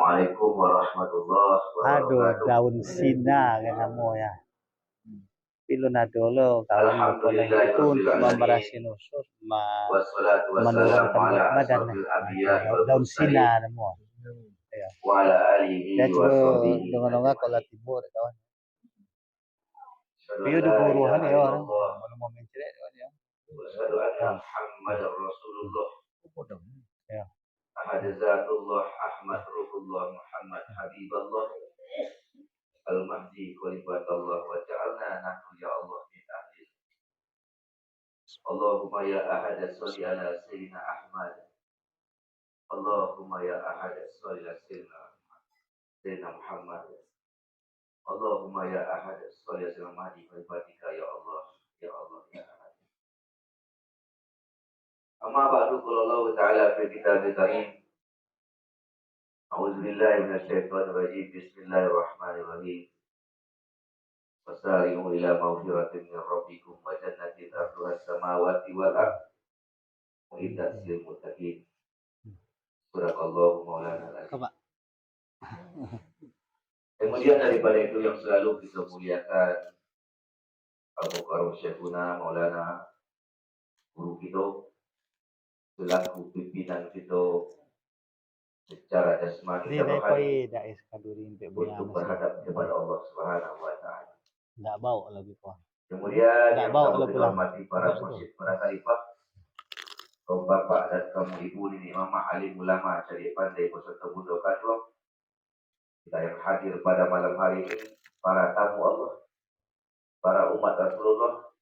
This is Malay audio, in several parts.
Assalamualaikum warahmatullahi Aduh, wabarakatuh. daun sina kan kamu ya. Pilih dulu kawan boleh itu untuk memberasi usus, Wassalatu wassalamu menurunkan ala berat badan. asrofil anbiya wal Daun sina mursalin semua. Ya. wa ala alihi Dan wa coba sahbihi dengar kalau timur kawan. Asyhadu Bio an di la buruhan ilaha ya orang. illallah Mau mau mencerai kawan ya. wa asyhadu anna Muhammadar Rasulullah. Ya. Ahad zatullah Ahmad ruhullah Muhammad Habibullah Al-Mahdi khalifatullah wa ja'alna nahnu ya Allah min ahli. Allahumma ya ahad sholli ala sayyidina Ahmad. Allahumma ya ahad sholli ala sayyidina Muhammad. Allahumma ya ahad sholli ala sayyidina Mahdi khalifatika ya Allah ya Allah ya ahad. Amma ba'du qala Allah ta'ala fi kitabil karim. A'udzu billahi minasyaitonir rajim. Bismillahirrahmanirrahim. Wasari'u ila maghfiratin min rabbikum wa jannatin arduha as-samawati wal ardh uiddat lil muttaqin. Subhanallahu maulana al-azim. Kemudian daripada itu yang selalu kita muliakan Al-Mukarram Syekhuna Maulana guru kita selaku pimpinan kita secara jasmani dan rohani untuk berhadap kepada Allah Subhanahu wa taala. Enggak bau lagi kawan. Kemudian yang kami hormati para mursyid, para khalifah, kaum bapak dan kaum ibu ini mama alim ulama cari pandai peserta budak kadua kita yang hadir pada malam hari ini, para tamu Allah, para umat Rasulullah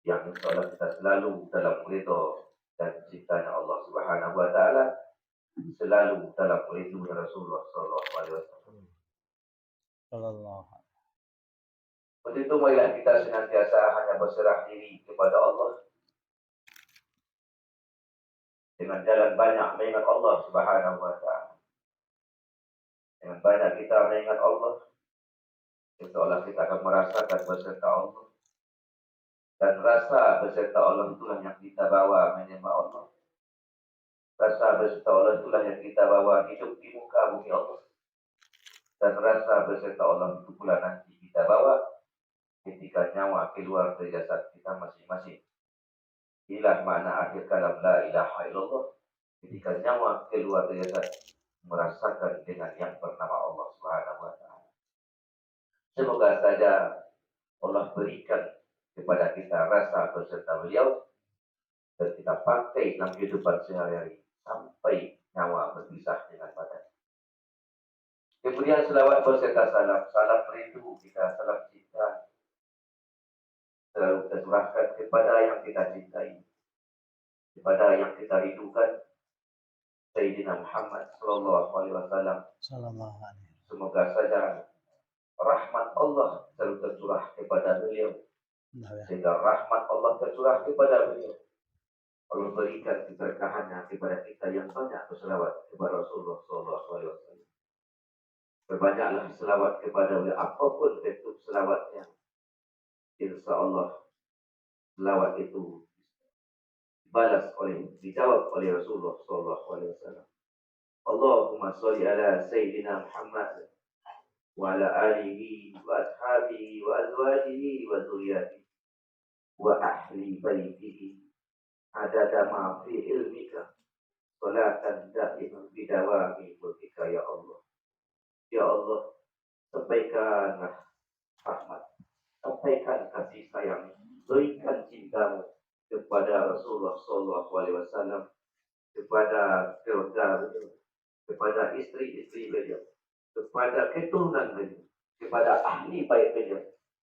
yang insyaallah kita selalu dalam ridha dan cintanya Allah Subhanahu wa taala, selalu dalam ridhonya Rasulullah sallallahu alaihi wasallam. Untuk itu marilah kita senantiasa hanya berserah diri kepada Allah dengan jalan banyak mengingat Allah Subhanahu wa taala. Dengan banyak kita mengingat Allah, insyaallah kita akan merasakan beserta Allah. Dan rasa beserta Allah itulah yang kita bawa menyembah Allah. Rasa beserta Allah itulah yang kita bawa hidup di muka bumi Allah. Dan rasa beserta Allah itu pula nanti kita bawa ketika nyawa keluar dari jasad kita masing-masing. Inilah makna akhir kalam la ilaha illallah. Ketika nyawa keluar dari jasad, merasakan dengan yang bernama Allah Subhanahu wa taala. Semoga saja Allah berikan kepada kita rasa beserta beliau dan kita pakai dalam kehidupan sehari-hari sampai nyawa berpisah dengan badan. Kemudian selawat beserta salam, salam rindu kita, salam cinta selalu kita curahkan kepada yang kita cintai, kepada yang kita rindukan, Sayyidina Muhammad sallallahu alaihi wasallam. Semoga saja rahmat Allah selalu tercurah kepada beliau. Sehingga rahmat Allah tercurah kepada beliau. Allah berikan keberkahannya kepada kita yang banyak berselawat kepada Rasulullah sallallahu alaihi wasallam. Berbanyaklah selawat kepada beliau, apapun bentuk selawatnya. Insya Allah selawat itu dijawab oleh Rasulullah sallallahu alaihi wasallam. Allahumma sholli ala sayyidina Muhammad wa ala alihi wa ashabihi wa azwajihi wa dzurriyyatihi wa ahli baitihi adada ma fi ilmika salatan daimah bidawami mulkika ya Allah. Ya Allah, sampaikanlah rahmat, sampaikan kasih sayang, berikan cintamu kepada Rasulullah sallallahu alaihi wasallam, kepada keluarga beliau, kepada istri-istri beliau, kepada keturunan beliau, kepada ahli bait beliau.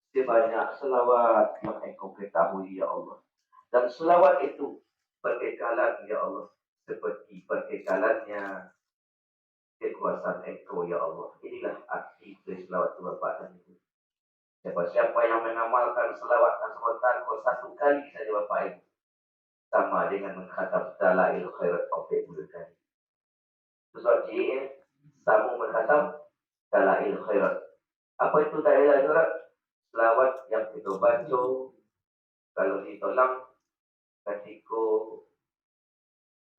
Sebanyak selawat yang engkau ketahui ya Allah. Dan selawat itu berkekalan ya Allah, seperti berkekalannya kekuasaan engkau ya Allah. Inilah arti dari selawat itu Bapak dan Ibu. Siapa yang mengamalkan selawat tersebut satu kali saja Bapak Ibu, sama dengan mengkhatam dalail khairat taufik bulan. Sesuatu kamu mengkhatam dalail khairat. Apa itu dalail khairat? Selawat yang kita baca kalau ditolong ketika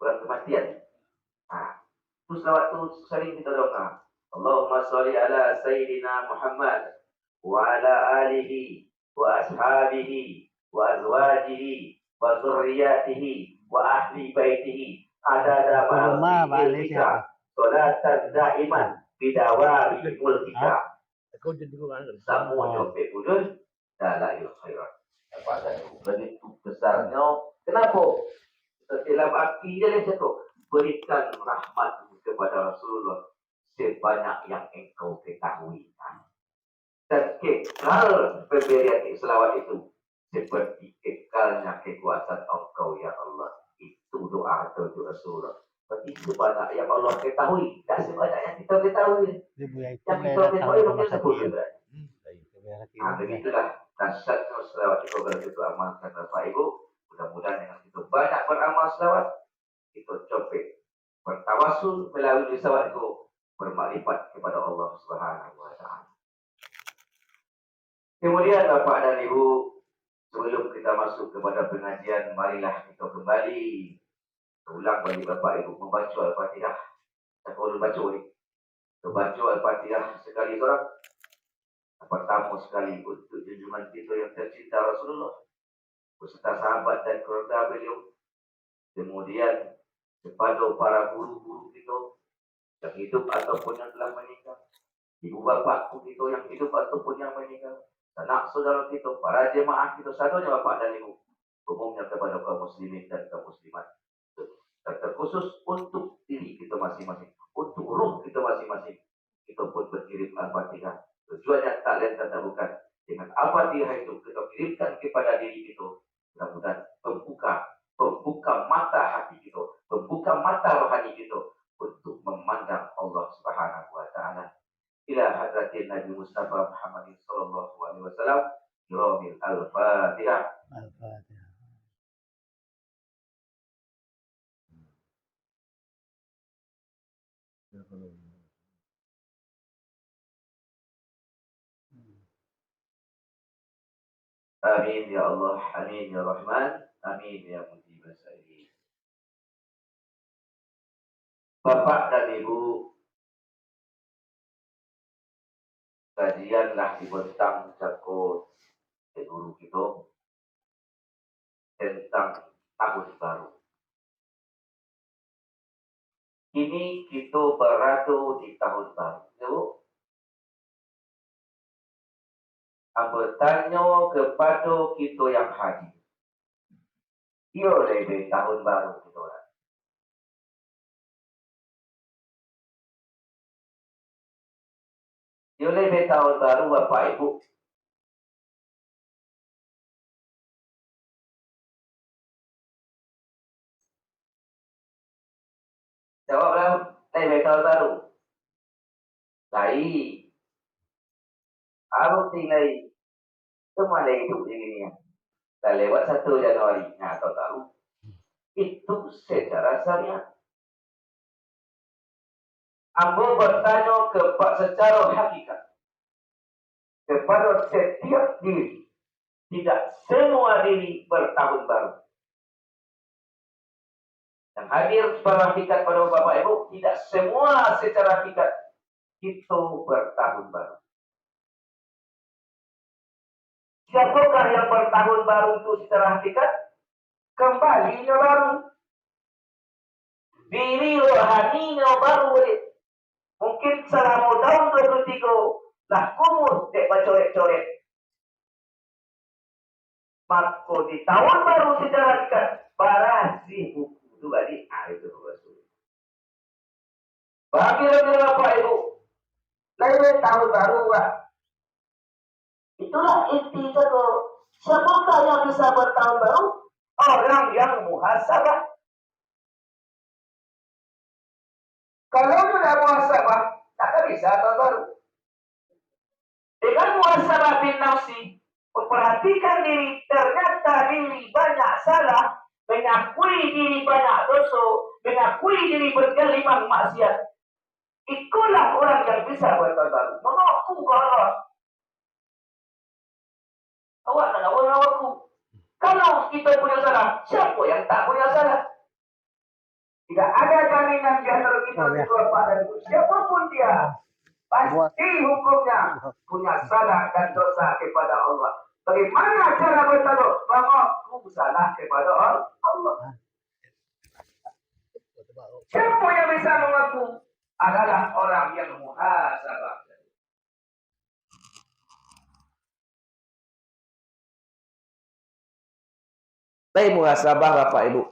orang kematian. Itu selawat tu sering kita doa. Allahumma sholli ala Sayyidina Muhammad wa ala alihi wa ashabihi wa azwajihi wa zurriyatihi wa ahli baitihi adada Rumah ma'afihi balik kita salatan daiman bidawari mulkika. Kau jadi orang Semua jompe udun dalil khairat. Begitu besarnya. Kenapa? Dalam arti dia cakap, berikan rahmat kepada Rasulullah sebanyak yang engkau ketahui. Dan kekal pemberian selawat itu seperti kekalnya kekuasaan engkau ya Allah. Itu doa atau doa Rasulullah. Berarti sebanyak yang Allah ketahui, tak sebanyak yang kita ketahui. Yang kita ketahui mungkin sepuluh. Begitulah dahsyatnya selawat itu kalau kita amalkan Bapak Ibu. Mudah-mudahan dengan kita banyak beramal selawat, kita coba bertawasul melalui selawat itu bermakrifat kepada Allah Subhanahu Wa Taala. Kemudian Bapak dan Ibu, sebelum kita masuk kepada pengajian, marilah kita kembali ulang bagi Bapak Ibu membaca Al-Fatihah. Saya perlu baca ni. Kita baca Al-Fatihah sekali seorang. Pertama sekali untuk junjungan kita yang tercinta Rasulullah beserta sahabat dan keluarga beliau. Kemudian kepada para guru-guru kita yang hidup ataupun yang telah meninggal, ibu bapakku kita yang hidup ataupun yang meninggal, anak saudara kita, para jemaah kita, sadonya bapak dan ibu, umumnya kepada kaum muslimin dan kaum muslimat, dan terkhusus untuk diri kita masing-masing, untuk ruh kita masing-masing, kita pun berkirim Al-Fatihah. Tujuannya tak lain dan tak bukan dengan Al-Fatihah itu kita kirimkan kepada diri kita, mudah-mudahan membuka mata hati kita, membuka mata rohani kita untuk memandang Allah Subhanahu Wa Taala. Ila hadratin Nabi Mustafa Muhammad sallallahu alaihi wasallam. Kiramil Al-Fatihah. Al-Fatihah. Amin ya Allah, amin ya Rahman, amin ya Mujib as-Sa'ilin. Bapak dan Ibu, kajianlah dibentang cakot guru kita tentang tahun baru. Kini kita berada di tahun baru. Bertanya kepada kita yang hadir. Ia lebih tahun baru kita orang. Ia lebih tahun baru Bapak Ibu. Jawablah, lebih tahun baru. Baik. Aku tinggal semua ada hidup di sini ya. Dah lewat 1 Januari. Nah, tahu. Itu secara syariat. Ambo bertanya secara hakikat kepada setiap diri. Tidak semua diri bertahun baru. Yang hadir secara hakikat pada Bapak Ibu, tidak semua secara hakikat itu bertahun baru. Siapakah yang bertahun baru itu secara hakikat? Kembalinya baru. Diri rohaninya baru. Mungkin selama tahun 23 lah kumur dek bacoret-coret. Maka di tahun baru secara hakikat barasi buku itu tadi. Itu Rasul. Bagi Bapak Ibu, lain tahun baru Pak. Itulah inti satu. Siapakah yang bisa bertahun baru? Orang yang muhasabah. Kalau sudah muhasabah, tak bisa tahun baru. Dengan muhasabah bin nafsi, memperhatikan diri, ternyata diri banyak salah, mengakui diri banyak dosa, mengakui diri berkelimang maksiat. Itulah orang yang bisa bertahun baru. Mengaku ke Allah. Awak nak awak aku. Kalau kita punya salah, siapa yang tak punya salah? Tidak ada jaminan di antara kita berdua Pak dan Ibu. Siapapun dia, pasti hukumnya punya salah dan dosa kepada Allah. Bagaimana cara bertaruh? Mengaku salah kepada Allah. Siapa yang bisa mengaku? Adalah orang yang muhasabah. Baik muhasabah Bapak Ibu.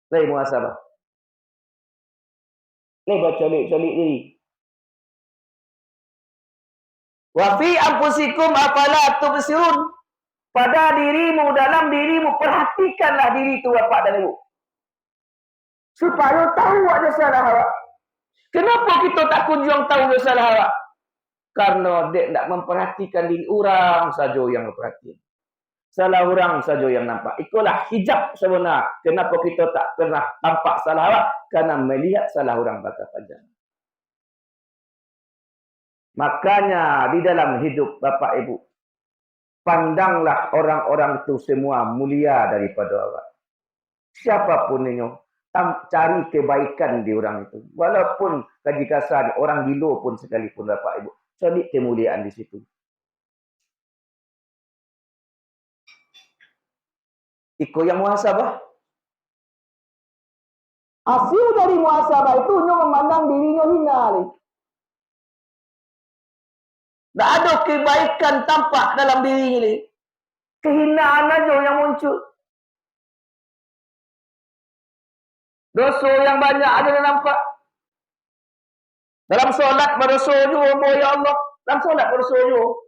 Baik muhasabah. Baca colik diri. Wa fi anfusikum afala tubsirun. Pada dirimu, dalam dirimu, perhatikanlah diri itu Bapak dan Ibu. Supaya tahu ada salah awak. Kenapa kita tak kunjung tahu ada salah awak? Karena dia tak memperhatikan diri orang saja yang memperhatikan. Salah orang saja yang nampak. Itulah hijab sebenar. Kenapa kita tak pernah tampak salah awak? Karena melihat salah orang bakal panjang. Makanya di dalam hidup Bapak Ibu, pandanglah orang-orang itu semua mulia daripada awak. Siapapun ini, cari kebaikan di orang itu. Walaupun kaji kasar, orang gila pun sekalipun Bapak Ibu. Cari kemuliaan di situ. Iko yang muhasabah. Hasil dari muhasabah itu hanya memandang dirinya hina. Tak ada kebaikan tampak dalam diri ini. Kehinaan aja yang muncul. Dosa yang banyak ada yang nampak. Dalam solat berdosa juga, ya Allah. Dalam solat berdosa juga.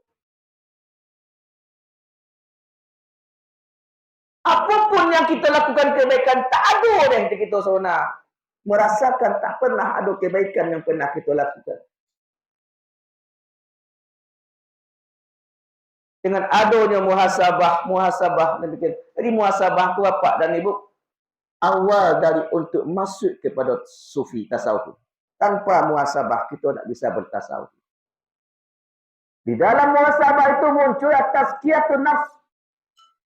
Apapun yang kita lakukan kebaikan, tak ada deh kita seorang merasakan tak pernah ada kebaikan yang pernah kita lakukan. Dengan adanya muhasabah demikian. Jadi muhasabah itu Bapak dan Ibu awal dari untuk masuk kepada sufi tasawuf. Tanpa muhasabah kita tak bisa bertasawuf. Di dalam muhasabah itu muncul tazkiyatun nafs,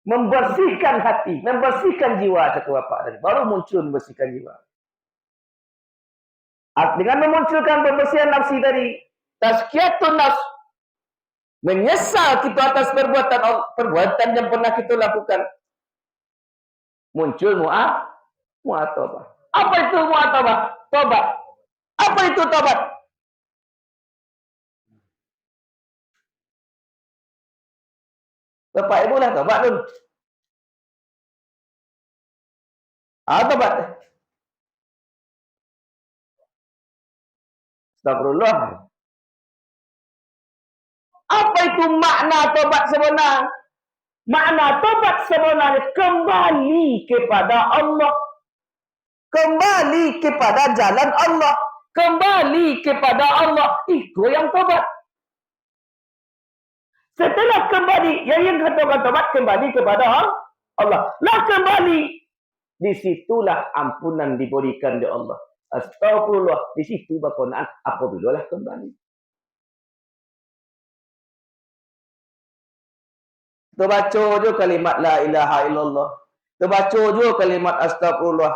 membersihkan hati, membersihkan jiwa kata Bapak dan baru muncul membersihkan jiwa. Dengan memunculkan pembersihan nafsi tadi, tazkiyatun nafs, menyesal kita atas perbuatan yang pernah kita lakukan. Muncul mu'atabah. Apa itu mu'atabah? Tobat. Apa itu tobat? Bapak Ibu lah tobat dulu. Tobat. Astagfirullah. Apa itu makna tobat sebenar? Makna tobat sebenarnya kembali kepada Allah. Kembali kepada jalan Allah. Kembali kepada Allah. Itu yang tobat. Setelah kembali, yang kata tobat kembali kepada Allah. Lah kembali. Disitulah ampunan diberikan oleh Allah. Astagfirullah. Di situ berkenaan apabila lah kembali. Kita baca je kalimat la ilaha illallah. Kita baca je kalimat astagfirullah.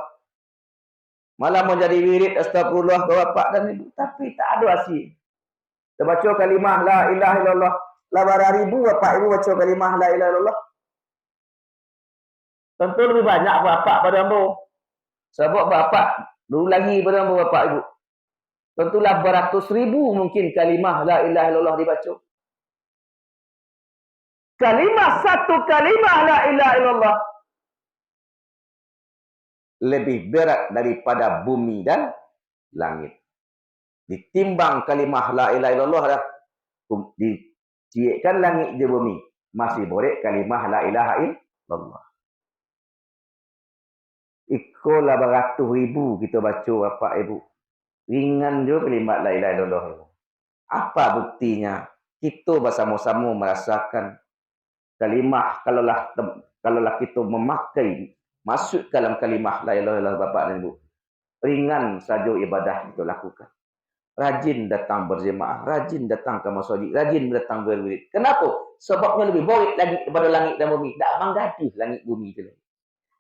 Malah menjadi wirid astagfirullah Bapak dan Ibu. Tapi tak ada hasil. Kita baca kalimah la ilaha illallah. 8,000 Bapak Ibu baca kalimah la ilaha illallah. Tentu lebih banyak Bapak pada Ibu. Sebab Bapak dulu lagi pada Ibu Bapak Ibu. Tentulah beratus ribu mungkin kalimah la ilaha illallah dibaca. Satu kalimah la ilaha illallah lebih berat daripada bumi dan langit. Ditimbang kalimah la ilaha illallah dah diciekkan langit di bumi, masih boleh kalimah la ilaha illallah. Ikut 800,000 kita baca Bapak Ibu. Ringan juga kalimat la ilaha illallah. Apa buktinya? Kita bersama-sama merasakan kalimah kalaulah kita memakai masuk dalam kalimah la ilaha illallah Bapak dan Ibu. Ringan saja ibadah kita lakukan. rajin datang berjemaah, rajin datang ke masjid, rajin datang berwirid. Kenapa? Sebabnya lebih baik lagi daripada langit dan bumi. Tak menggadih langit bumi itu.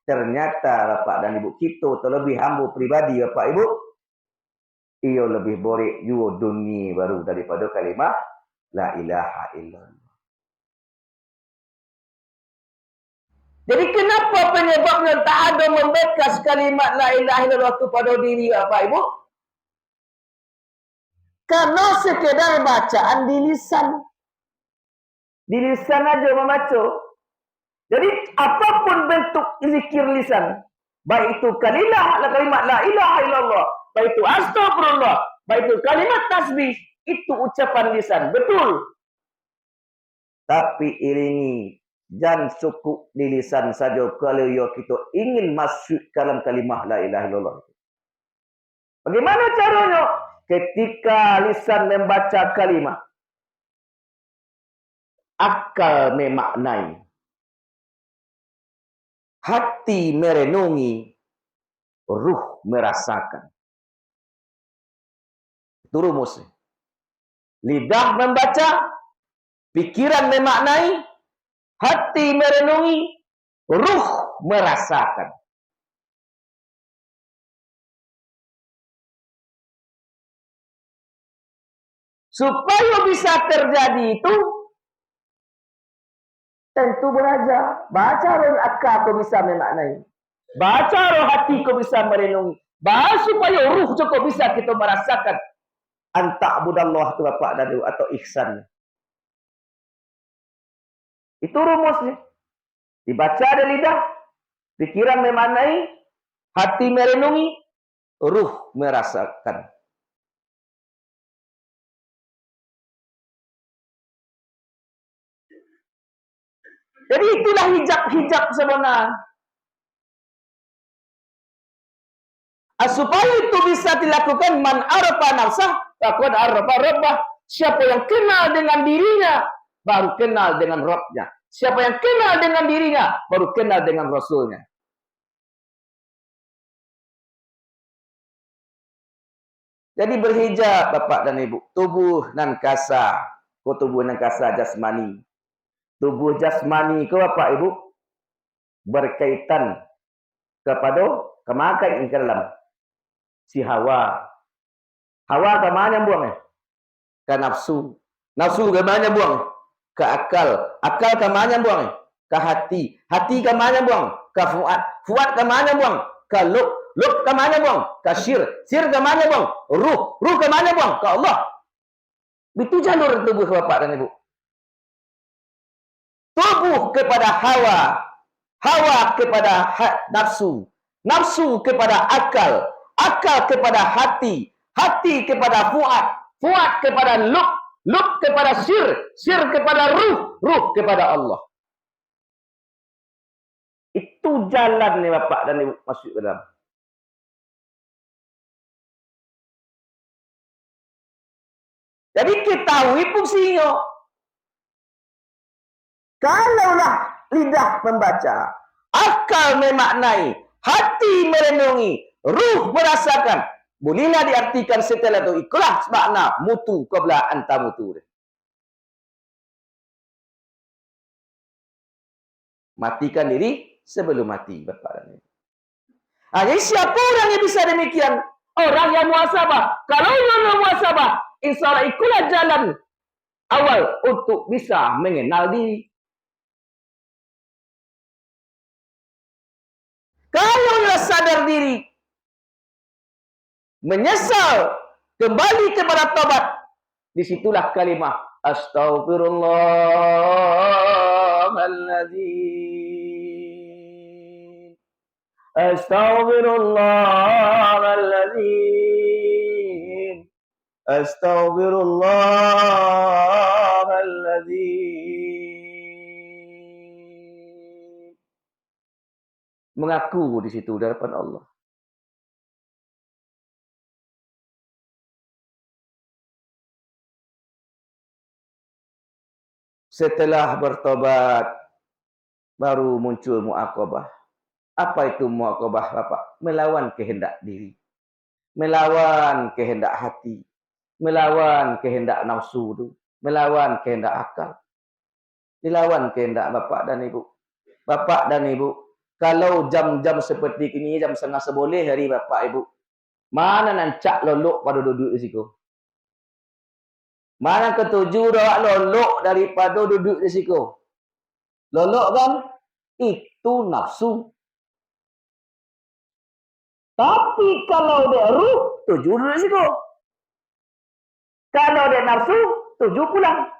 Ternyata Bapak dan Ibu, kita terlebih hamba pribadi Bapak Ibu, ia lebih baik juga dunia baru daripada kalimah la ilaha illallah. Jadi kenapa penyebabnya tak ada membekas kalimat la ilaha illallah itu pada diri Bapak Ibu? Karena sekedar bacaan di lisan. Di lisan aja membaca. Jadi apapun bentuk zikir lisan, baik itu kalimat la ilaha illallah, baik itu astagfirullah, baik itu kalimat tasbih, itu ucapan lisan, betul. Tapi iringi, jangan cukup di lisan saja kalau kita ingin masuk dalam kalimat la ilaha illallah. Bagaimana caranya? Ketika lisan membaca kalimat, akal memaknai, hati merenungi, ruh merasakan. Itu rumusnya. Lidah membaca, pikiran memaknai, hati merenungi, ruh merasakan. Supaya bisa terjadi itu, tentu belajar. Baca roh akal kau bisa memaknai. Baca roh hati kau bisa merenungi. Baca supaya ruh kau bisa kita merasakan. Anta'budallah itu Bapak dan Ibu atau ihsan. Itu rumusnya. Dibaca dari lidah, pikiran memaknai, hati merenungi, ruh merasakan. Jadi itulah hijab-hijab sebenarnya. Supaya itu bisa dilakukan, man arafa nafsah, faqad arafa rabbah. Siapa yang kenal dengan dirinya, baru kenal dengan Rabbnya. Siapa yang kenal dengan dirinya, baru kenal dengan Rasulnya. Jadi berhijab Bapak dan Ibu, tubuh nan kasa, tubuh nan kasa jasmani. Tubuh jasmani ke Bapak Ibu berkaitan kepada kemakan yang ke dalam si Hawa. Hawa ke mana buang? Ke nafsu. Nafsu ke mana buang? Ke akal. Akal ke mana buang? Ke hati. Hati ke mana buang? Ke fuad. Fuad ke mana buang? Ke lub. Lub ke mana buang? Ke syir. Syir ke mana buang? Ruh. Ruh ke mana buang? Ke Allah. Itu jalur tubuh Bapak dan Ibu. Tubuh kepada hawa, hawa kepada nafsu, nafsu kepada akal, akal kepada hati, hati kepada fuad, fuad kepada lub, lub kepada sir, sir kepada ruh, ruh kepada Allah. Itu jalan nih Bapak dan Ibu masuk ke dalam. Jadi ketahui fungsinya. Kalaulah lidah membaca, akal memaknai, hati merenungi, ruh merasakan, bolehlah diartikan setelah itu ikhlas makna mutu qabla anta mutu. Matikan diri sebelum mati, Bapak dan Ibu. Jadi siapa orang yang bisa demikian? Orang yang muhasabah. Kalau orang yang muhasabah, insya Allah ikulah jalan awal untuk bisa mengenal diri. Kalau dia sadar diri, menyesal, kembali kepada taubat, disitulah kalimat Astaghfirullahaladzim, Astaghfirullahaladzim, Astaghfirullahaladzim. Mengaku di situ di hadapan Allah. Setelah bertobat, baru muncul muaqabah. Apa itu muaqabah, Bapak? Melawan kehendak diri. Melawan kehendak hati. melawan kehendak nafsu tu, melawan kehendak akal, dilawan kehendak bapak dan ibu. Bapak dan ibu, kalau jam-jam seperti ini, jam setengah seboleh hari bapak ibu, mana nancak lolok pada duduk di situ? Mana ketujuh dah lolok daripada duduk di situ? Lolok kan? Itu nafsu. Tapi kalau dia ruh, tujuh duduk di situ. Kalau dia nafsu, tujuh pulang.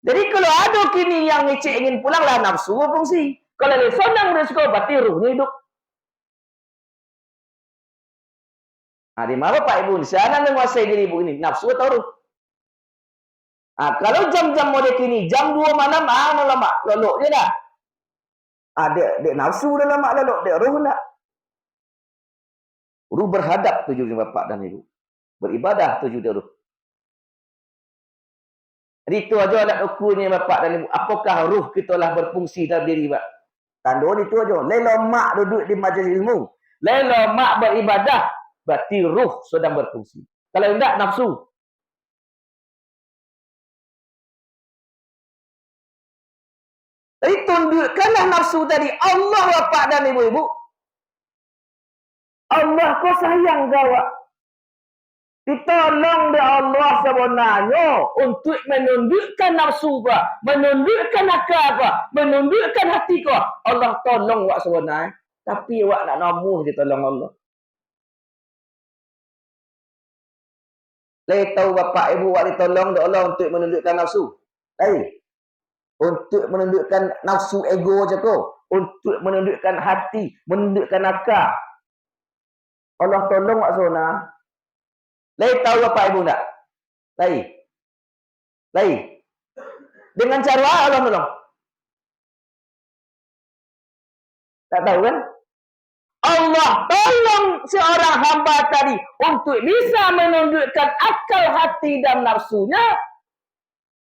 Jadi kalau ada kini yang ngecek ingin pulang lah nafsu fungsi. Kalau dia senang di situ, berarti ruhnya hidup. Nah, di mana Pak Ibu? Siapa yang menguasai diri ibu ini? Nafsu atau ruh? Nah, kalau jam-jam model kini, jam 2 malam, lemak, lolok je dah. Dia nafsu dah lemak, lolok, dia ruh tak. Ruh berhadap tujuh bapak dan ibu. Beribadah tujuh dia ruh. Jadi itu aja nak ukurnya bapak dan ibu. Apakah ruh kita lah berfungsi dalam diri pak? Tandun itu aja. Lelo mak duduk di majlis ilmu. Lelo mak beribadah. Berarti ruh sedang berfungsi. Kalau tidak, nafsu. Jadi tundukkanlah nafsu tadi. Allah bapak dan ibu-ibu. Allah kau sayang gawak. Ditolong oleh Allah sebenarnya untuk menundukkan nafsu kau, menundukkan akal kau, menundukkan hati kau. Allah tolong wak sebenarnya. Tapi wak nak namuh ditolong Allah. Lai tahu bapak ibu wak ditolong oleh Allah untuk menundukkan nafsu. Lai. Untuk menundukkan nafsu ego je kau. Untuk menundukkan hati, menundukkan akal. Allah tolong wak sebenarnya. Lai tahu bapak ibu tak? Lai. Dengan cara Allah tolong. Tak tahu kan? Allah tolong seorang hamba tadi untuk bisa menundukkan akal hati dan nafsunya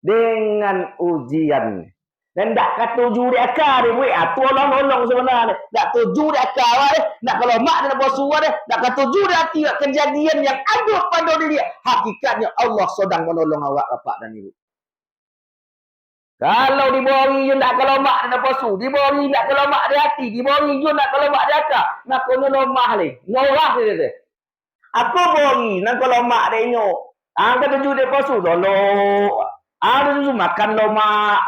dengan ujian. Dan tak kata tuju dia akal dia buat. Tu Allah tolong sebenarnya. Tak tuju dia akal dia. Tak kalau mak dia nak buat suara dia. Tak kata tuju dia hati kejadian yang ada pada diri dia. Hakikatnya Allah sedang menolong awak bapak dan ibu. Kalau dibori you nak kalau mak dia nak puasa, dibori nak kalau mak dia hati, dibori you nak kalau mak dia akal, nak kono lemah ni. Norah dia. Aku bori nak kalau mak dia nyok. Kata tuju dia puasa, dolok. Ada tu makan lomak.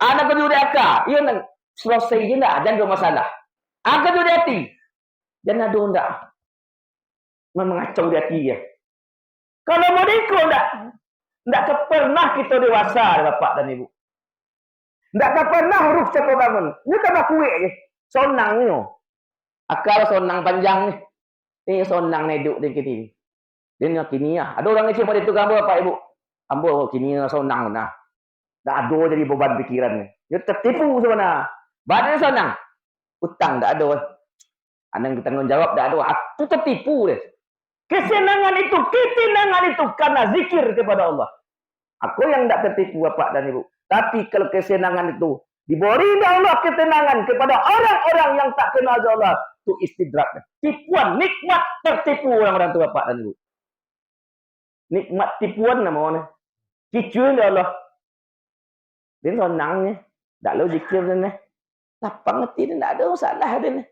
Nak tuju dia akal, you nak selesai je nak, jangan ada masalah. Kata tuju dia hati. Jangan ada ndak. Mengacau dia hati dia. Kalau mereka ndak pernah kita dewasa bapak dan ibu. Tak pernah ruh cakap bangun. Ni tambah kuih je. Sonang ni. Akal sonang panjang ni. Ni sonang ni duduk di kini. Dia nak kini lah. Ada orang kecil pada itu gambar bapak ibu. Ambo kini sonang nah. Tak ada jadi beban pikiran ni. Dia tertipu sebenarnya. Badan sonang. Hutang tak ada. Anak tanggungjawab tak ada. Itu tertipu dia. Kesenangan itu karena zikir kepada Allah. Aku yang tak tertipu bapak dan ibu. Tapi kalau kesenangan itu diberi Allah ketenangan kepada orang-orang yang tak kenal Allah, itu istidrak. Tipuan, nikmat tertipu orang-orang tua bapak dan ibu. Nikmat tipuan namanya. Kicuan Allah. Dia senangnya. Tak lalu zikir dia. Lapang hati dia. Tak ada masalah dia ni.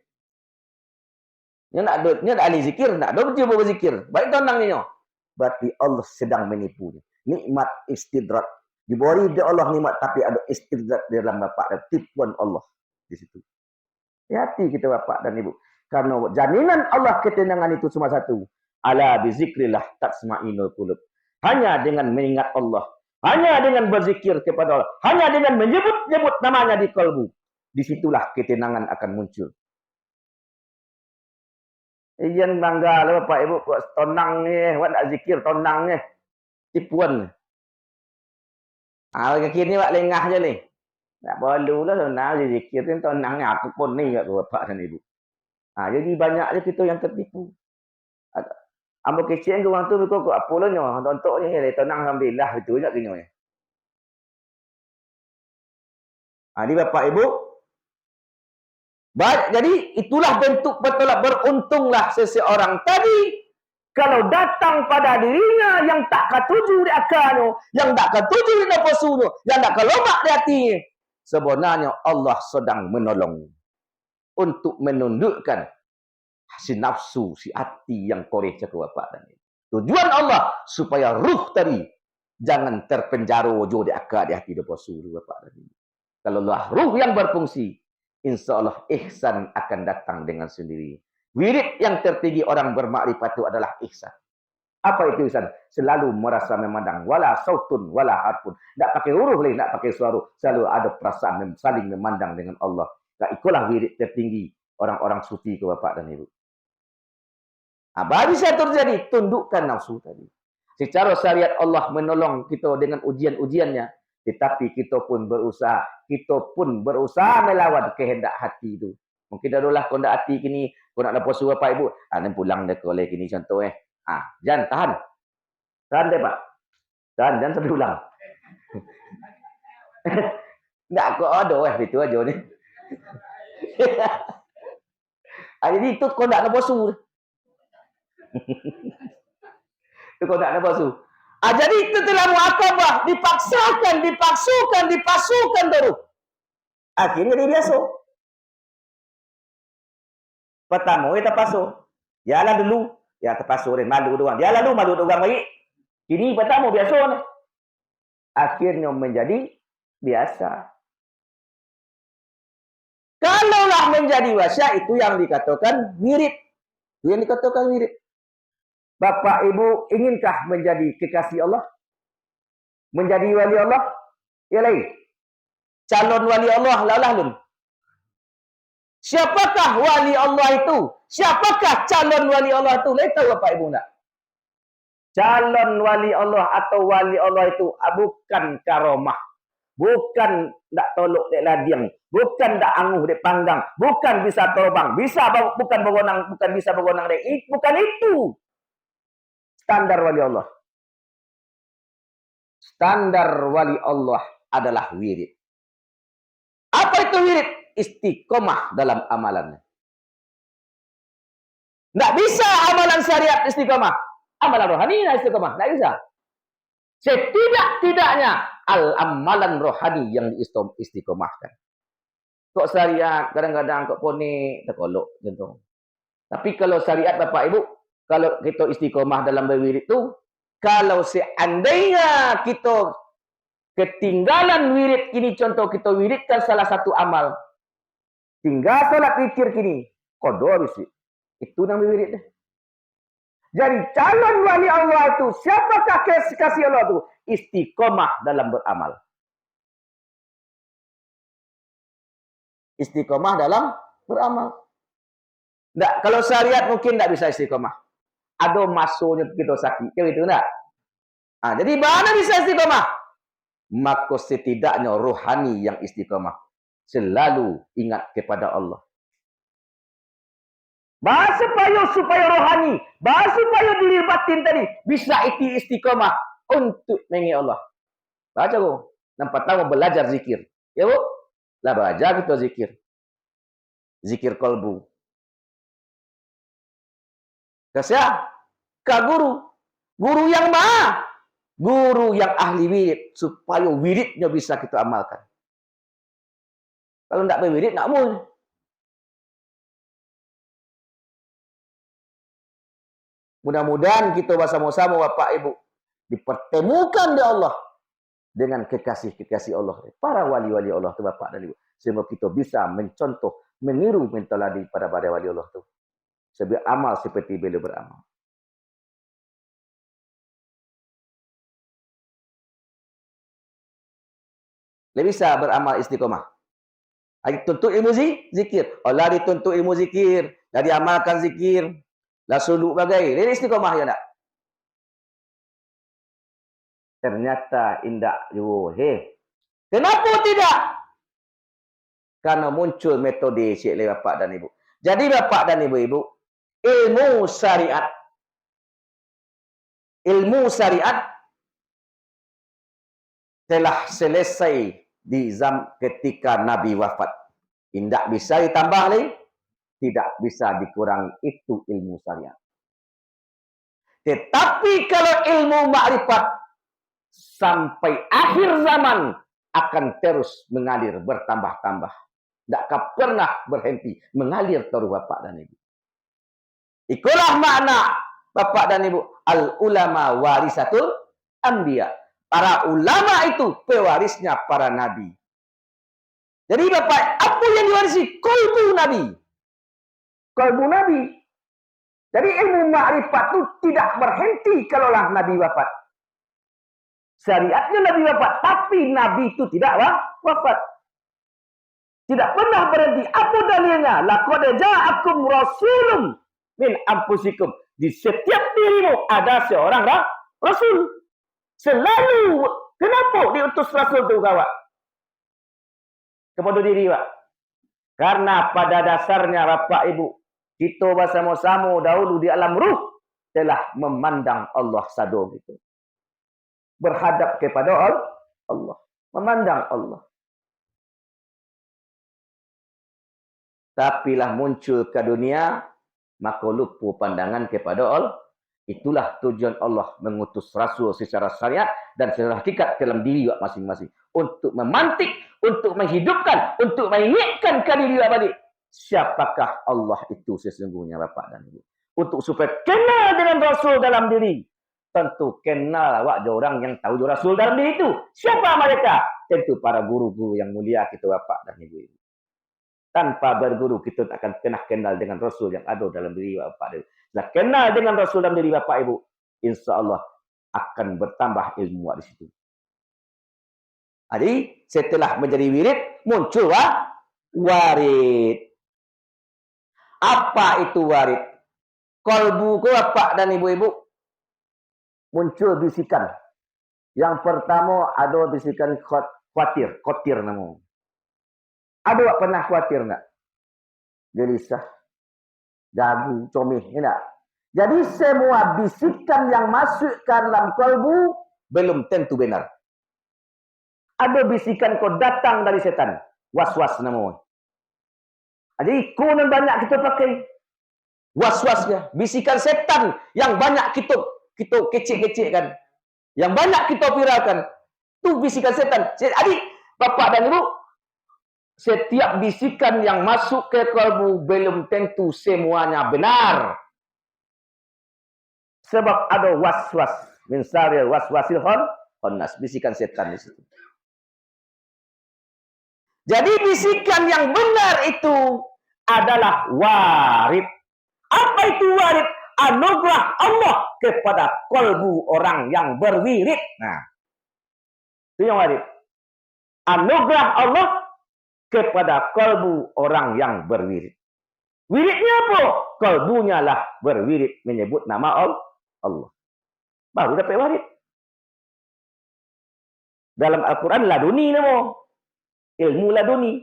Dia tak ahli zikir. Tak ada berjumpa berzikir. Baik tenang ni. Berarti Allah sedang menipu dia. Nikmat istidrak. Diberi dia Allah nikmat tapi ada istidrak di dalam bapak dan tipuan Allah di situ. Hati kita bapak dan ibu. Karena jaminan Allah ketenangan itu cuma satu. Ala bizikrillah tatsma'innul qulub. Hanya dengan mengingat Allah, hanya dengan berzikir kepada Allah, hanya dengan menyebut-nyebut namanya di kalbu, disitulah ketenangan akan muncul. Iyan bangga lah bapak ibu kok tonang ni, buat nak zikir tonang ni. Tipuan. Kini wak lengah je ni. Tak perlu lah sebenarnya zikir ni tonang ni. Aku pun ni kat bapak dan ibu. Jadi banyak je kita yang tertipu. Ambil kecil ke orang tu kok apa lah nyo. Tontok ni tonang alhamdulillah itu je kenyo ni. Jadi bapak ibu. Jadi itulah bentuk betul beruntunglah seseorang tadi Kalau datang pada dirinya yang tak ketuju di akalnya, yang tak ketuju di nafsunya, yang tak kelomak di hatinya, sebenarnya Allah sedang menolong untuk menundukkan si nafsu, si hati yang koreh cakap bapak dan ibu. Tujuan Allah supaya ruh tadi jangan terpenjara jo di akal di hati nafsu bapak dan ibu. Kalau Allah ruh yang berfungsi, insya Allah ihsan akan datang dengan sendiri. Wirid yang tertinggi orang bermakrifat itu adalah ihsan. Apa itu ihsan? Selalu merasa memandang. Wala sautun, wala harfun. Tak pakai huruf lagi, tak pakai suara. Selalu ada perasaan saling memandang dengan Allah. Nah, itulah wirid tertinggi orang-orang sufi ke bapak dan ibu. Apa bisa terjadi? Tundukkan nafsu tadi. Secara syariat Allah menolong kita dengan ujian-ujiannya. Tetapi kita pun berusaha melawan kehendak hati itu. Mungkin dahululah kau nak hati kini, kau nak lepas suruh Pak Ibu. Nanti pulang deh oleh kini contoh jangan tahan. Tahan deh Pak. Tahan, jangan sampai ulang. Tak kau ada itu aja ni. Jadi itu kau nak lepas suruh. Itu kau nak lepas suruh. Jadi itu telah muakabah, dipaksukan terus. Akhirnya dia biasa. Pertama, kita pasu. Jalan dulu, ya terpasu dia malu doang. Dia lalu malu doang lagi. Ini pertama biasa ni. Akhirnya menjadi biasa. Kalaulah menjadi wasiat itu yang dikatakan wirid. Itu yang dikatakan wirid. Bapak Ibu inginkah menjadi kekasih Allah? Menjadi wali Allah? Ya lain. Calon wali Allah lalalun. Siapakah wali Allah itu? Siapakah calon wali Allah itu? Lain tahu Bapak Ibu nak? Calon wali Allah atau wali Allah itu bukan karomah. Bukan tak tolok dek ladiang. Bukan tak anguh dek panggang. Bukan bisa terbang. Bukan bisa bergonang dek. Bukan itu. Standar wali Allah. Standar wali Allah adalah wirid. Apa itu wirid? Istiqomah dalam amalannya. Tidak bisa amalan syariat istiqomah. Amalan rohani istiqomah. Tidak bisa. Setidak-tidaknya amalan rohani yang diistiqomahkan. Kok syariat kadang-kadang kok poni terkolok contoh. Tapi kalau syariat Bapak Ibu, kalau kita istiqomah dalam berwirid itu, kalau seandainya kita ketinggalan wirid ini, contoh kita wiridkan salah satu amal, tinggal salat witir kini, kodoh habis. Itu namanya wirid. Jadi calon wali Allah itu, siapakah kasih Allah itu? Istiqomah dalam beramal. Istiqomah dalam beramal. Nggak, kalau syariat mungkin tidak bisa istiqomah. Ada masuknya kita sakit, gitu enggak? Jadi mana bisa istiqomah? Maka setidaknya rohani yang istiqomah. Selalu ingat kepada Allah. Supaya rohani, supaya diri batin tadi bisa istiqomah untuk mengingat Allah. Baca Bu. Nampak tahu belajar zikir. Ya Bu? Lah baca kita zikir. Zikir kolbu. Kasih ke guru. Guru yang mana? Guru yang ahli wirid. Supaya wiridnya bisa kita amalkan. Kalau tidak berwirid, tidak boleh. Mudah-mudahan kita bersama-sama Bapak Ibu dipertemukan di Allah dengan kekasih-kekasih Allah. Para wali-wali Allah itu Bapak dan Ibu. Sehingga kita bisa mencontoh, meniru mentaladi pada wali Allah itu. Sebagai amal seperti beliau beramal. Dia bisa beramal istiqomah. Dituntut ilmu zikir. Allah dituntut ilmu zikir. Dah diamalkan zikir. Lah suluk bagai. Dia istiqomah ya tak? Ternyata indah juga. Kenapa tidak? Karena muncul metode Syekh oleh Bapak dan Ibu. Jadi Bapak dan Ibu, ilmu syariat telah selesai di ketika Nabi wafat. Tidak bisa ditambah lagi, tidak bisa dikurangi. Itu ilmu syariat. Tetapi kalau ilmu ma'rifat sampai akhir zaman akan terus mengalir, bertambah-tambah. Tak akan pernah berhenti mengalir terus Bapak dan Ibu. Itulah makna Bapak dan Ibu, al-ulama warisatul anbiya. Para ulama itu pewarisnya para nabi. Jadi Bapak, apa yang diwarisi? Qalbu nabi. Qalbu nabi. Jadi ilmu ma'rifat itu tidak berhenti kalaulah nabi wafat. Syariatnya nabi wafat, tapi nabi itu tidak wafat. Tidak pernah berhenti. Apa dalilnya? Laqad ja'akum rasulun min anfusikum. Di setiap dirimu ada seorang rasul. Selalu. Kenapa diutus rasul itu kawan? Kepada diri Pak. Karena pada dasarnya Bapak Ibu, kita bersama-sama dahulu di alam ruh telah memandang Allah sado gitu. Berhadap kepada Allah. Memandang Allah. Tapi lah muncul ke dunia, maka lupa pandangan kepada Allah. Itulah tujuan Allah mengutus Rasul secara syariat dan secara hakikat dalam diri masing-masing. Untuk memantik, untuk menghidupkan, untuk mengingatkan ke diri balik. Siapakah Allah itu sesungguhnya Bapak dan Ibu. Untuk supaya kenal dengan Rasul dalam diri. Tentu kenal awak orang yang tahu Rasul dalam diri itu. Siapa mereka? Tentu para guru-guru yang mulia kita Bapak dan Ibu. Tanpa berguru kita tak akan pernah kenal dengan Rasul yang ada dalam diri Bapak dan Ibu. Nah, kenal dengan Rasul dalam diri Bapak Ibu, insya Allah akan bertambah ilmu di situ. Jadi setelah menjadi wirid muncul warid. Apa itu warid? Kalbu Bapak dan Ibu-ibu muncul bisikan. Yang pertama ada bisikan khawatir namanya. Ada pernah khawatir enggak? Gelisah, gagu, comeh, enggak? Jadi semua bisikan yang masuk ke dalam kalbu belum tentu benar. Ada bisikan kau datang dari setan, was-was namanya. Jadi kunan banyak kita pakai was-wasnya, bisikan setan yang banyak kita kecil-kecilkan, yang banyak kita viralkan. Itu bisikan setan. Jadi Bapak dan Ibu, setiap bisikan yang masuk ke kalbu belum tentu semuanya benar. Sebab ada was-was. Min syarril waswasil khannas. Bisikan setan di situ. Jadi bisikan yang benar itu adalah warid. Apa itu warid? Anugerah Allah kepada kalbu orang yang berwirid. Nah, itu yang warid. Anugerah Allah kepada kalbu orang yang berwirid. Wiridnya apa? Kalbunya lah berwirid menyebut nama Allah. Baru dapat warid. Dalam Al-Quran laduni nama. Ilmu laduni.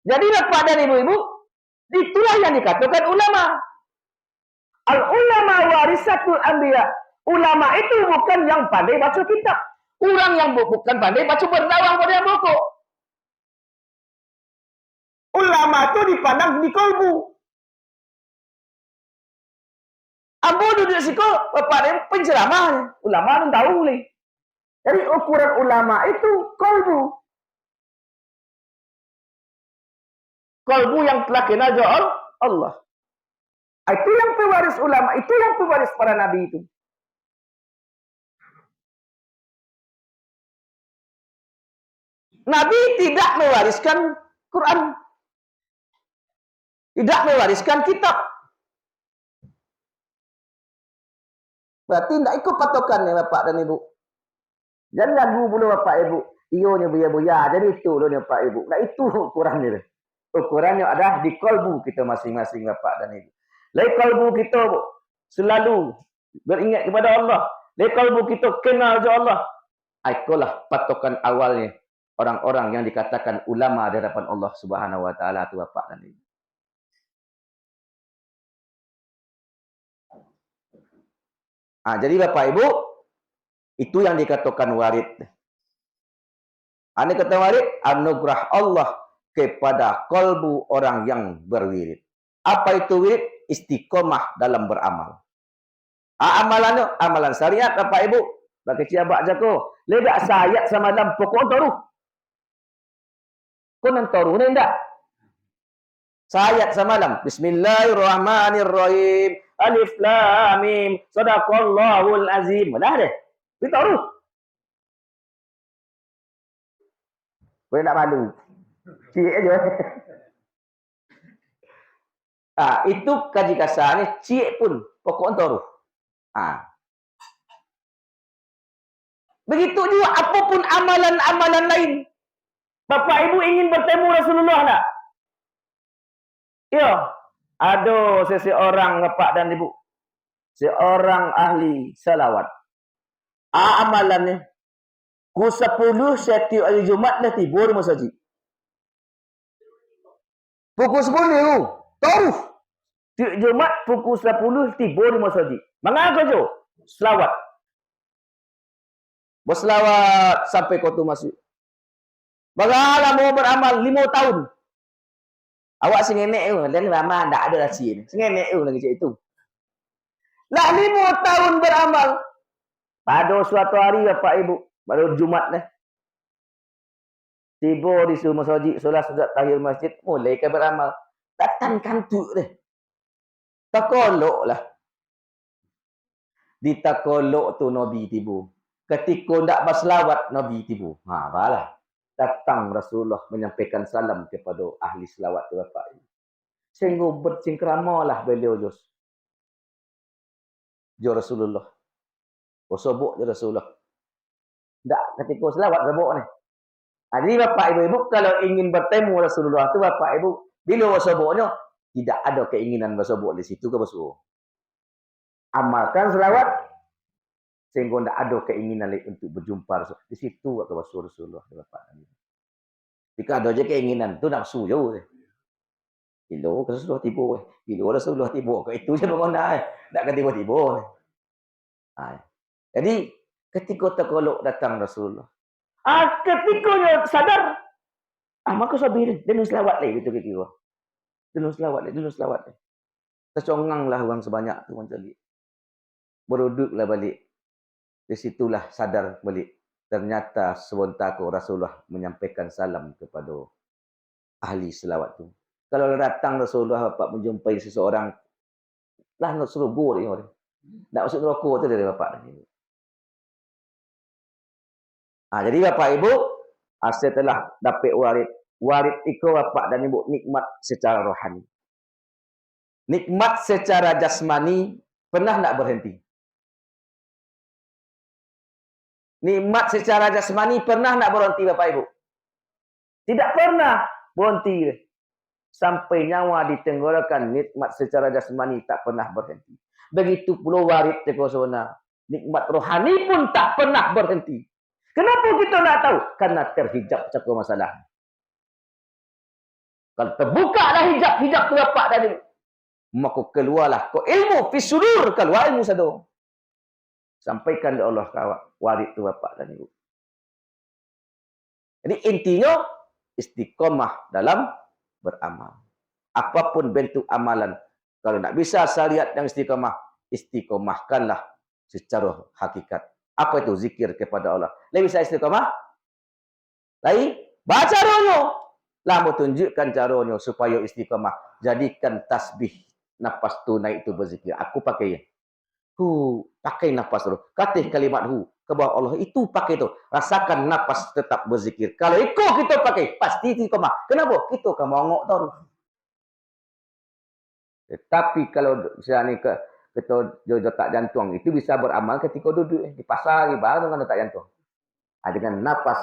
Jadi Bapak dan Ibu-ibu, itulah yang dikatakan ulama. Al-ulama warisatul anbiya. Ulama itu bukan yang pandai baca kitab. Orang yang bukan pandai baca berdawang pada buku. Ulama itu dipandang di kalbu. Ambo duduk situ, Bapak dia penceramah. Ulama itu tahu nih. Jadi ukuran ulama itu kalbu. Kalbu yang telah kenal Allah. Itu yang pewaris ulama, itu yang pewaris para nabi itu. Nabi tidak mewariskan Quran. Tidak mewariskan kitab. Berarti tidak ikut patokan ya Bapak dan Ibu. Jangan lagu bulu Bapak Ibu. Iyonya buya-buya. Jadi itu loh Bapak Ibu. Nah itu ukurannya. Ukurannya ada di kalbu kita masing-masing Bapak dan Ibu. Lai kalbu kita selalu beringat kepada Allah. Lai kalbu kita kenal kepada Allah. Itulah patokan awalnya orang-orang yang dikatakan ulama di hadapan Allah Subhanahu wa taala itu Bapak dan Ibu. Jadi Bapak Ibu, itu yang dikatakan warid. Ane kata warid, anugerah Allah kepada kalbu orang yang berwirid. Apa itu wirid? Istiqomah dalam beramal. Amalan amalan syariat Bapak Ibu. Bagi ciabak jako. Ledak sayat sama dalam pokok taruh. Kau nan taruh ni enggak? Sayat semalam. Bismillahirrahmanirrahim. Alif lam mim. Shadaqallahul azim. Dah deh. Kita taruh. Kau nak malu. Cik aja. Itu kaji kasar ni cik pun pokok taruh. Begitu juga apapun amalan-amalan lain. Bapak Ibu ingin bertemu Rasulullah tak? Ya. Ada seseorang Bapak dan Ibu. Seorang ahli salawat. Amalannya. Ku 10 setiap hari Jumat dah tiba di masjid. Pukul 10. Taruh. Tiap Jumat pukul 10 tiba di masjid. Mengapa tu? Selawat. Berselawat sampai kau tu masuk. Bagaimana mau beramal 5 tahun? Awak sengenek tu. Dan lama tak ada rahsia ni. Sengenek tu lagi cik itu. Lah 5 tahun beramal. Pada suatu hari Bapak Ibu. Baru Jumat dah. Tiba di suruh masjid. Solat tahiyat masjid. Mulai ke beramal. Datang kantuk dia. Takolok lah. Di takolok tu Nabi tiba. Ketika tak berselawat Nabi tiba. Balah. Datang Rasulullah menyampaikan salam kepada ahli selawat tu Bapak. Sehingga bercengkeramalah beliau jos. Jo Rasulullah. Sobok jo Rasulullah. Tak ketika selawat sobok ni. Jadi Bapak Ibu kalau ingin bertemu Rasulullah tu Bapak Ibu. Bila soboknya tidak ada keinginan bersobok di situ ke bersuruh. Amalkan selawat. Sehingga tidak ada keinginan untuk berjumpa di situ ke bersuruh Rasulullah. Jika ada je keinginan tu nafsu je. Bila Rasulullah tiba. Bila Rasulullah tiba. Itu je berguna. Tak akan tiba-tiba. Jadi ketika terkolok datang Rasulullah. Ketika dia sadar. Maka sabir. Dia nak selawat lagi. Dia nak selawat lagi. Terconganglah orang sebanyak tu macam ni. Beruduklah balik. Di situlah sadar balik. Ternyata sebentar Rasulullah menyampaikan salam kepada ahli selawat tu. Kalau datang Rasulullah Bapak menjumpai seseorang. Lah nak suruh go dia. Tak masuk neraka tu dia Bapak. Jadi Bapak Ibu. Setelah dapat warid. Warid itu Bapak dan Ibu nikmat secara rohani. Nikmat secara jasmani pernah tak berhenti? Nikmat secara jasmani pernah tak berhenti Bapak Ibu? Tidak pernah berhenti. Sampai nyawa ditenggorokan nikmat secara jasmani tak pernah berhenti. Begitu pula warid tekosona. Nikmat rohani pun tak pernah berhenti. Kenapa kita nak tahu? Karena terhijab satu masalah. Kalau terbuka dah hijab tu Bapak dan Ibu. Maka keluarlah kau ilmu fisudur keluar ilmu satu. Sampaikan oleh Allah kawat warid tu Bapak dan Ibu. Jadi intinya istiqomah dalam beramal. Apapun bentuk amalan. Kalau nak bisa syariat yang istiqomah, istiqomahkanlah secara hakikat. Apa itu zikir kepada Allah? Lebih bisa istiqomah? Lain baca caranya. Lama tunjukkan caranya supaya istiqomah. Jadikan tasbih nafas tunai itu berzikir. Aku pakai pakai nafas dulu. Katih kalimat ke bawah Allah itu pakai itu. Rasakan nafas tetap berzikir. Kalau ikut kita pakai pasti istiqomah. Kenapa? Kita akan mongok tahu. Tetapi kalau misalnya kita tak jantung itu bisa beramal ketika duduk di pasar baru dengan tak jantung. Dengan nafas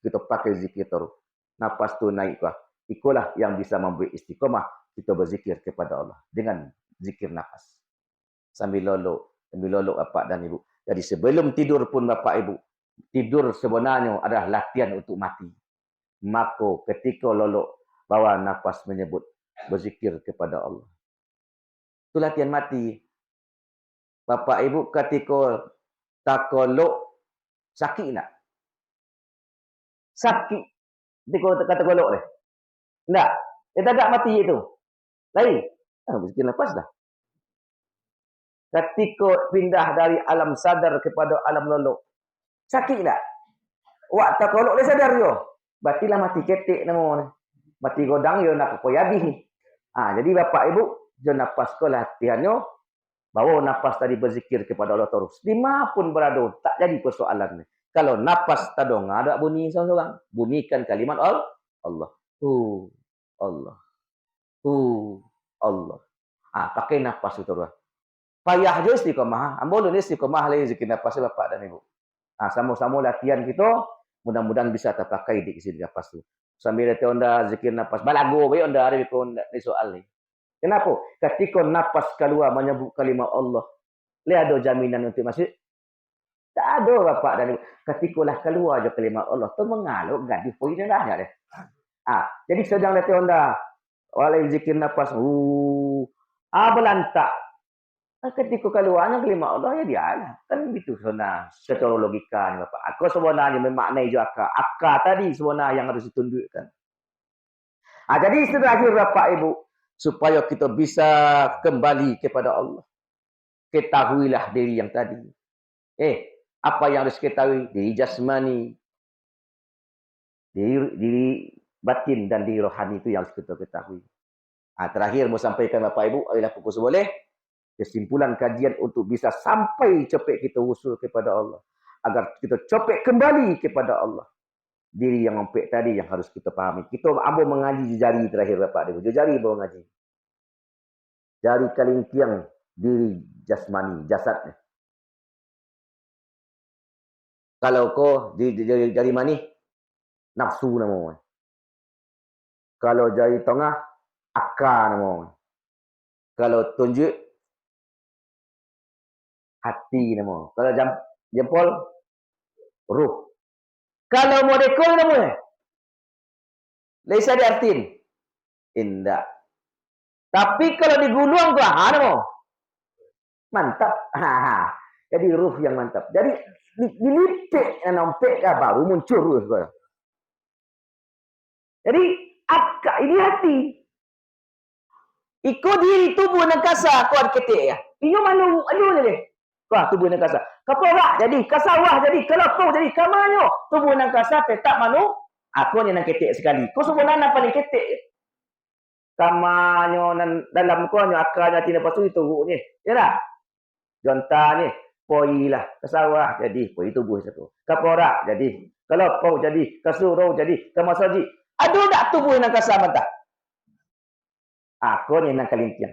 kita pakai zikir terus. Nafas tu naik kah. Itulah yang bisa memberi istiqomah kita berzikir kepada Allah dengan zikir nafas. Sambil lolok Bapak dan Ibu. Jadi sebelum tidur pun Bapak Ibu, tidur sebenarnya adalah latihan untuk mati. Maka ketika lolok bawa nafas menyebut berzikir kepada Allah. Itu latihan mati. Bapak Ibu ketika takolok sakit tak? Sakit. Ketika kata kolok ni. Enggak. Kita agak mati itu. Lain. Mesti lepas dah. Ketika pindah dari alam sadar kepada alam lolok. Sakit tak? Waktu kolok dia sadar yo. Batilah mati ketik nama ni. Mati godang yo nak kau habis ni. Jadi bapak ibu, jo napas ko latihannya. Bawa napas tadi berzikir kepada Allah terus. Dimanapun berada, tak jadi persoalan ni. Kalau napas tadong ada bunyi seorang, bunyikan kalimat Allah. Allah. Allah. Pakai napas itu terus. Payah je istiqamah. Ambolun istiqamah lagi zikir napas bapak dan ibu. Sama-sama latihan kita, mudah-mudahan bisa terpakai di isi napas tu. Sambil latihan onda zikir napas. Balago bae onda hari ko di soal ni. Kenapa? Ketika napas keluar menyebut kalimat Allah, le ada jaminan untuk masuk? Tak ada bapak dan ibu. Ketikalah keluar je kalimat Allah, tu mengalir gaduh poin dah dia. Jadi sedang latihan onda. Walai zikir napas. Belantak. Ketika keluarnya kalimat Allah ya dia lah. Kan begitu sebenarnya secara logika ni bapak. Aku sebenarnya memaknai je akal. Akal tadi sebenarnya yang harus ditunjukkan. Jadi terakhir bapak ibu, supaya kita bisa kembali kepada Allah. Ketahuilah diri yang tadi. Apa yang harus ketahui? Diri jasmani, diri batin dan diri rohani itu yang harus kita ketahui. Terakhir mau sampaikan bapak ibu, adalah pukul seboleh. Kesimpulan kajian untuk bisa sampai cepet kita usul kepada Allah. Agar kita cepet kembali kepada Allah. Diri yang empik tadi yang harus kita fahami. Kita ambil mengaji jari terakhir bapak ibu. Jari bawa ngaji. Jari kalingkiang diri jasmani, jasadnya. Kalau kau jari mani, nafsu nama. Kalau jari tengah, akal nama. Kalau tunjuk, hati nama. Kalau jempol, ruh. Kalau molekul nama. Laisa diartin. Indah. Tapi kalau digulung ke nama. Mantap. Jadi ruh yang mantap. Jadi dilitik yang nampak baru muncul ruh. Jadi akal ini hati. Iko diri tubuh nak kasar kuat ketik ya. Inyo manu aduh je. Wah tubuh nak kasar. Kaporak jadi kasawah jadi kelopong jadi kamanyo. Tubuh nak kasar tetap manu aku ni nak ketik sekali. Kau sebenarnya paling ketik. Kamanyo dalam kau ni akalnya tidak pasu itu ni. Ya tak? Contohnya poilah kasawah jadi poi tubuh satu. Kaporak jadi kelopong jadi kasuro jadi kamasaji. Aduh tak tubuh nak kasar mantap. Aku ni nak kalingkiang.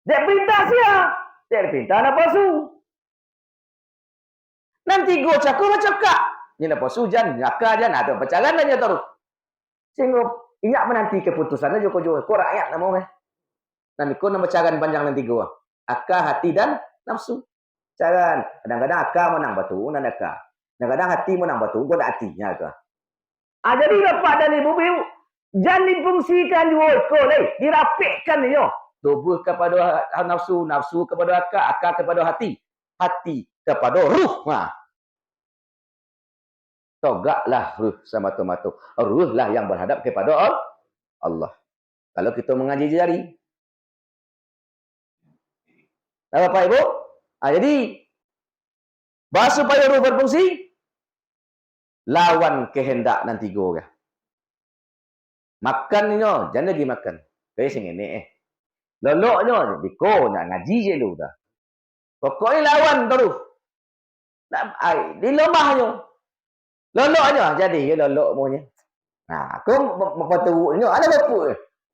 Dia perintah siapa? Dia perintah nak pasu. Nanti gua cakap cakap. Ni nak pasu jan, nyaka jan ada pacaran dan terus. Sehingga ingat menanti keputusannya joko joko. Kau rakyat nama meh. Nanti kau nak pacaran panjang nanti gua. Akal, hati dan nafsu. Caran. Kadang-kadang akal menang batu, nan akal. Kadang-kadang hati menang batu, gua nak hatinya tu. Jadi bapak dan ibu jangan difungsikan dirapikkan dia. Tubuh kepada nafsu, nafsu kepada akal, akal kepada hati, hati kepada ruh. Togaklah ruh semata-mata. Ruh lah yang berhadap kepada Allah. Kalau kita mengaji jari. Bapak Ibu? Jadi, supaya ruh berfungsi, lawan kehendak nanti go. Makan ni jangan lagi makan. Kaya sing ini loloknya diko nak ngaji je lu dah. Pokoknya lawan terus. Di lemahnya. Loloknya jadi ya lolok monya. Aku mempatunya ada apa?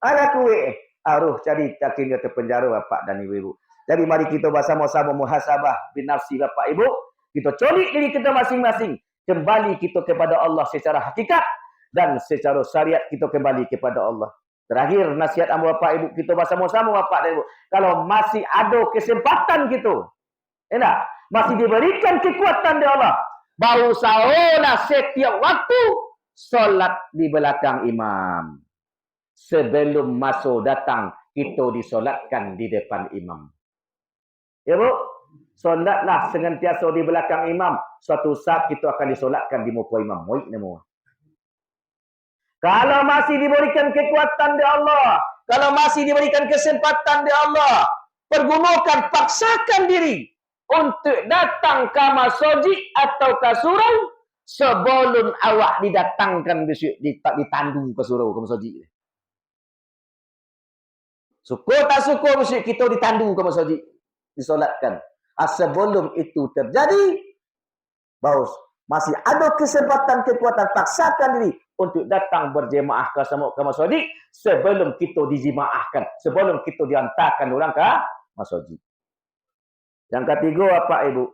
Ada kuih. Aruh cari takin dia terpenjara bapak dan ibu-ibu. Jadi mari kita bersama-sama muhasabah bin nafsi bapak ibu. Kita colik diri kita masing-masing. Kembali kita kepada Allah secara hakikat. Dan secara syariat kita kembali kepada Allah. Terakhir nasihat ambo bapak ibu kita bersama-sama bapak dan ibu. Kalau masih ada kesempatan kita. Enak? Masih diberikan kekuatan dari Allah. Berusahalah setiap waktu solat di belakang imam. Sebelum masuk datang kita disolatkan di depan imam. Ya bu? Solatlah senantiasa di belakang imam. Suatu saat kita akan disolatkan di muka imam. Moik nama. Kalau masih diberikan kekuatan di Allah, kalau masih diberikan kesempatan di Allah, pergunakan, paksakan diri untuk datang ke masjid atau ke surau sebelum awak didatangkan besok ditandu ke surau ke masjid. Syukur tak syukur besok kita ditandu ke masjid, disolatkan. Sebelum itu terjadi, baus masih ada kesempatan kekuatan, paksakan diri untuk datang berjemaah ke masjid sebelum kita dijemaahkan, sebelum kita diantarkan orang ke masjid. Yang ketiga apa ibu?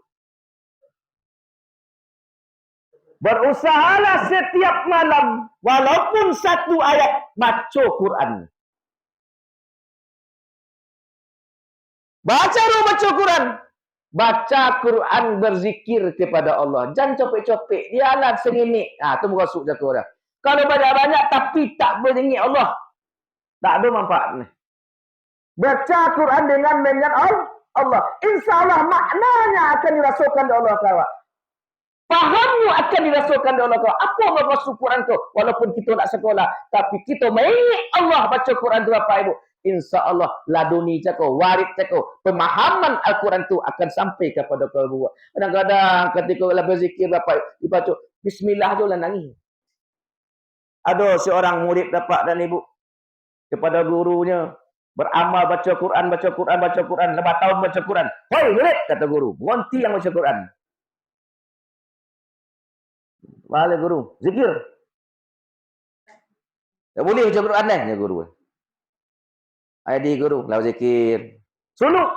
Berusahalah setiap malam walaupun satu ayat baca Quran. Baca Quran. Baca Quran, berzikir kepada Allah. Jangan copek-copek. Dialah sengimik. Itu merasuk jatuh dah. Kalau banyak-banyak tapi tak beringat Allah, tak ada manfaatnya. Baca Quran dengan mengingat Allah. InsyaAllah maknanya akan dirasakan oleh Allah kawan. Fahammu akan dirasakan oleh Allah kawan. Apa maksud Quran tu? Walaupun kita nak sekolah, tapi kita mengingat Allah baca Quran tu apa ibu? InsyaAllah laduni cakap, warid cakap, pemahaman Al-Quran tu akan sampai kepada kalbu. Kadang-kadang ketika berzikir bapak dibaca bismillah tu lah nangis. Ada seorang murid bapak dan ibu kepada gurunya beramal baca Quran, 5 tahun baca Quran. Hoi murid, kata guru, berhenti yang baca Quran. Balik guru, zikir. Tak boleh baca Quran dah, ya guru. Jadi guru lah zikir. Suluk.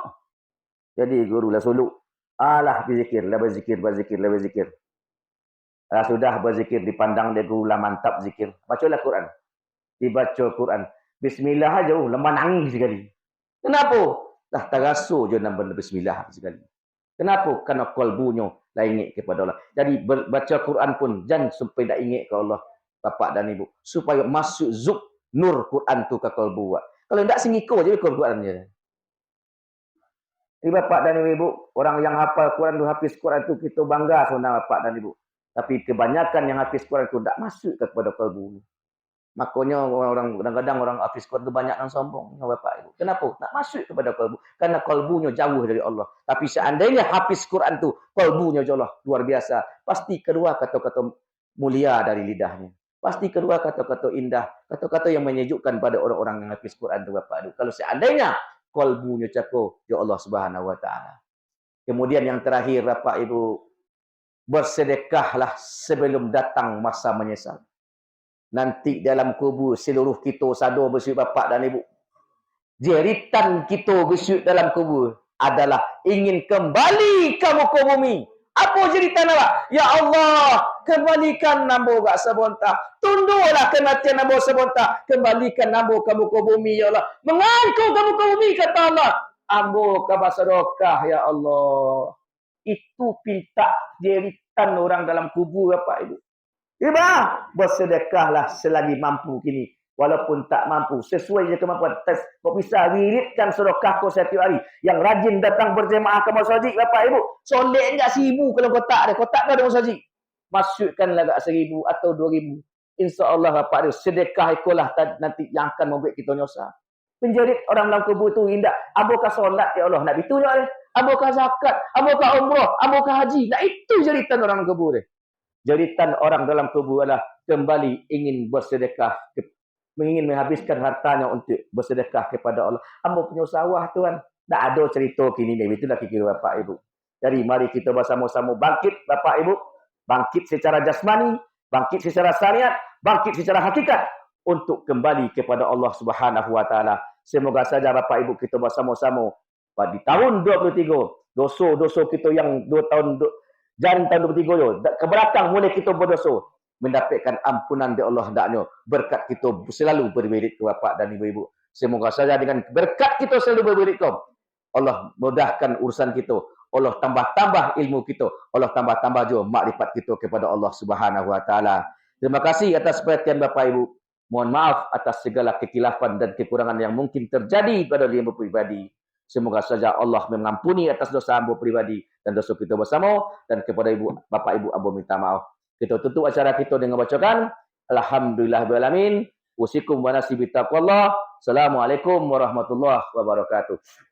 Jadi guru lah suluk. Alah berzikir, lah berzikir. Sudah berzikir dipandang dia guru lah mantap zikir. Bacalah Quran. Dibaca Quran. Bismillah aja lemah nangis sekali. Kenapa? Dah terasu je nama bismillah sekali. Kenapa? Karena kalbunya lah ingat kepada Allah. Jadi baca Quran pun jangan sampai tak ingat ke Allah bapak dan ibu. Supaya masuk zuk nur Quran tu ke kalbu. Kalau tidak sengiko je Quran je. Ini bapak dan ibu, orang yang hafal Quran tu, hafiz Quran tu, kita bangga sebenarnya bapak dan ibu. Tapi kebanyakan yang hafiz Quran tu tak masuk kepada kalbu. Makanya orang kadang-kadang orang hafiz Quran tu banyak yang sombong dengan bapak ibu. Kenapa? Tak masuk kepada kalbu. Karena kalbunya jauh dari Allah. Tapi seandainya hafiz Quran tu, kalbunya jauh luar biasa. Pasti kedua kata-kata mulia dari lidahnya. Pasti kedua kata-kata indah, kata-kata yang menyejukkan pada orang-orang yang hafiz Quran tu bapak ibu. Kalau seandainya kalbunya cakap ya Allah Subhanahu wa taala. Kemudian yang terakhir bapak ibu, bersedekahlah sebelum datang masa menyesal. Nanti dalam kubur seluruh kita sadar bersama bapak dan ibu. Jeritan kita bersama dalam kubur adalah ingin kembali ke muka bumi. Apa jeritan awak? Ya Allah, kembalikan nambo gak sebentar. Tundulah kematian nambo sebentar. Kembalikan nambo ke muka bumi, ya Allah. Mengangkau ke muka bumi, kata Allah. Ambo ke basadokah, ya Allah. Itu pinta jeritan orang dalam kubur, Bapak Ibu. Ibu, bersedekahlah selagi mampu kini. Walaupun tak mampu, sesuai je kemampuan. Kau bisa wiridkan sedekah kau setiap hari. Yang rajin datang berjemaah ke masjid, Bapak Ibu. Solek enggak 1,000 kalau kotak ada. Kotak ada masjid. Masukkanlah agak 1,000 atau 2,000. InsyaAllah Bapak Ibu, sedekah ikulah nanti yang akan membuat kita nyosa. Penjerit orang dalam kubur tu indah. Abukah solat, ya Allah. Nak ditunjuk dia. Abukah zakat. Abukah umrah. Abukah haji. Nah itu jeritan orang kubur dia. Jeritan orang dalam kubur adalah kembali ingin bersedekah, ingin menghabiskan hartanya untuk bersedekah kepada Allah. Ambo punya sawah tuan. Tak ada cerita kini ni. Itulah kira Bapak Ibu. Jadi mari kita bersama-sama bangkit Bapak Ibu. Bangkit secara jasmani. Bangkit secara syariat. Bangkit secara hakikat. Untuk kembali kepada Allah Subhanahu Wa Taala. Semoga saja Bapak Ibu kita bersama-sama di tahun 23. Dosa-dosa kita yang 2 tahun jangan tahun 23 keberatan mulai kita berdosa. Mendapatkan ampunan dari Allah hendaknya. Berkat kita selalu berwirid ke Bapak dan Ibu-Ibu. Semoga saja dengan berkat kita selalu berwirid ke Allah mudahkan urusan kita. Allah tambah-tambah ilmu kita. Allah tambah-tambah juga makrifat kita kepada Allah Subhanahu Wa Taala. Terima kasih atas perhatian Bapak Ibu. Mohon maaf atas segala kekilafan dan kekurangan yang mungkin terjadi pada diri pribadi. Semoga saja Allah mengampuni atas dosa hamba pribadi dan dosa kita bersama. Dan kepada Ibu, Bapak Ibu, Abu minta maaf. Kita tutup acara kita dengan bacakan Alhamdulillah rabbil alamin. Usikum wa nafsi bittaqwallah. Assalamualaikum warahmatullahi wabarakatuh.